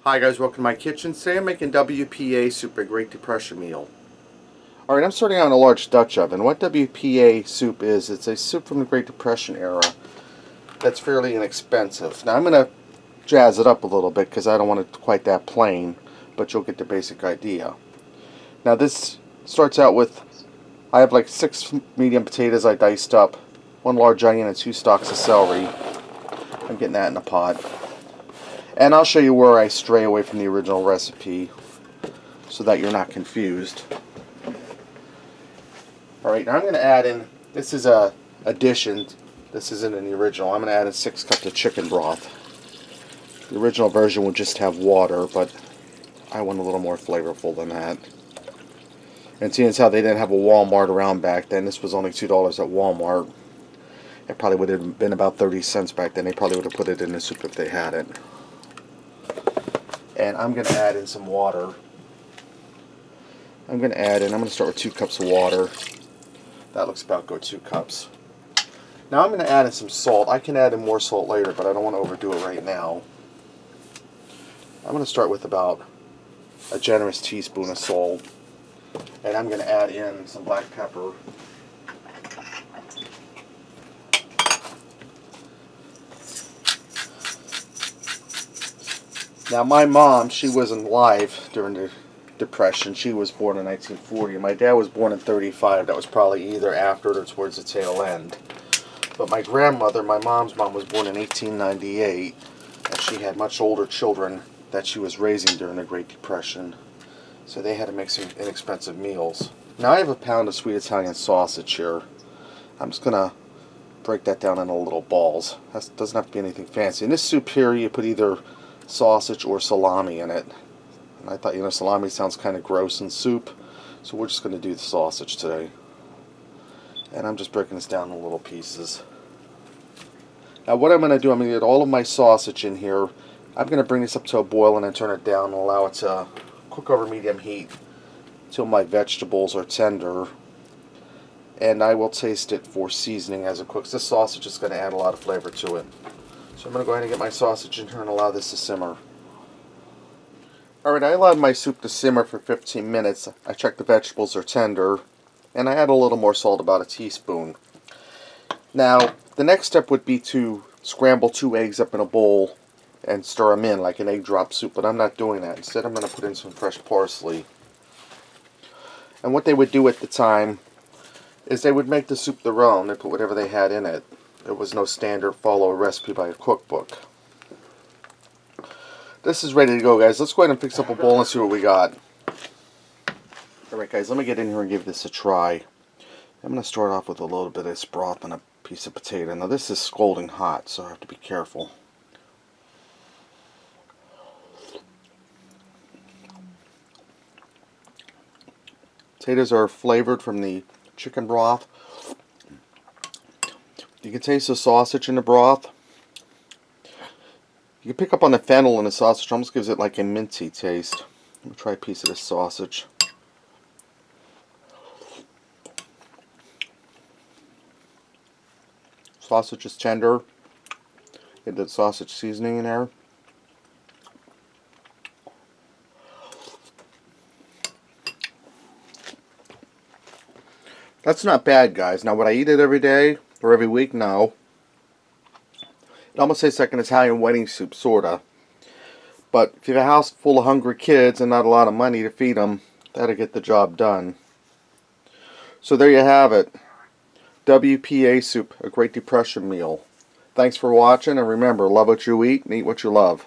Hi guys, welcome to my kitchen. Today I'm making W.P.A soup, a Great Depression meal. Alright, I'm starting out in a large Dutch oven. What W.P.A soup is, it's a soup from the Great Depression era that's fairly inexpensive. Now I'm going to jazz it up a little bit because I don't want it quite that plain, but you'll get the basic idea. Now this starts out with, I have like 6 medium potatoes I diced up, 1 large onion and 2 stalks of celery. I'm getting that in a pot. And I'll show you where I stray away from the original recipe so that you're not confused. Alright, now I'm going to add in, this is a addition, this isn't in the original. I'm going to add in 6 cups of chicken broth. The original version would just have water, but I want a little more flavorful than that. And seeing as how they didn't have a Walmart around back then, this was only $2 at Walmart. It probably would have been about 30 cents back then. They probably would have put it in the soup if they had it. And I'm going to add in some water. I'm going to start with 2 cups of water. That looks about good, 2 cups. Now I'm going to add in some salt. I can add in more salt later, but I don't want to overdo it right now. I'm going to start with about a generous teaspoon of salt. And I'm going to add in some black pepper. Now my mom, she wasn't alive during the Depression. She was born in 1940. My dad was born in 35. That was probably either after or towards the tail end. But my grandmother, my mom's mom, was born in 1898. And she had much older children that she was raising during the Great Depression. So they had to make some inexpensive meals. Now I have a pound of sweet Italian sausage here. I'm just going to break that down into little balls. That doesn't have to be anything fancy. In this soup here, you put either sausage or salami in it. And I thought, salami sounds kind of gross in soup, so we're just going to do the sausage today. And I'm just breaking this down in little pieces. Now what I'm going to do, I'm going to get all of my sausage in here. I'm going to bring this up to a boil and then turn it down and allow it to cook over medium heat until my vegetables are tender. And I will taste it for seasoning as it cooks. This sausage is going to add a lot of flavor to it. So I'm going to go ahead and get my sausage in here and allow this to simmer. Alright, I allowed my soup to simmer for 15 minutes. I checked the vegetables are tender. And I add a little more salt, about a teaspoon. Now, the next step would be to scramble 2 eggs up in a bowl and stir them in like an egg drop soup. But I'm not doing that. Instead, I'm going to put in some fresh parsley. And what they would do at the time is they would make the soup their own. They put whatever they had in it. There was no standard follow a recipe by a cookbook. This is ready to go, guys. Let's go ahead and fix up a bowl and see what we got. Alright guys, let me get in here and give this a try. I'm going to start off with a little bit of this broth and a piece of potato. Now this is scalding hot, so I have to be careful. Potatoes are flavored from the chicken broth. You can taste the sausage in the broth. You can pick up on the fennel in the sausage. It almost gives it like a minty taste. Let me try a piece of this sausage. Sausage is tender. Get the sausage seasoning in there. That's not bad, guys. Now, would I eat it every day or every week? No. It almost tastes like an Italian wedding soup, sorta. But if you have a house full of hungry kids and not a lot of money to feed them, that'll get the job done. So there you have it. W.P.A soup, a Great Depression meal. Thanks for watching, and remember, love what you eat and eat what you love.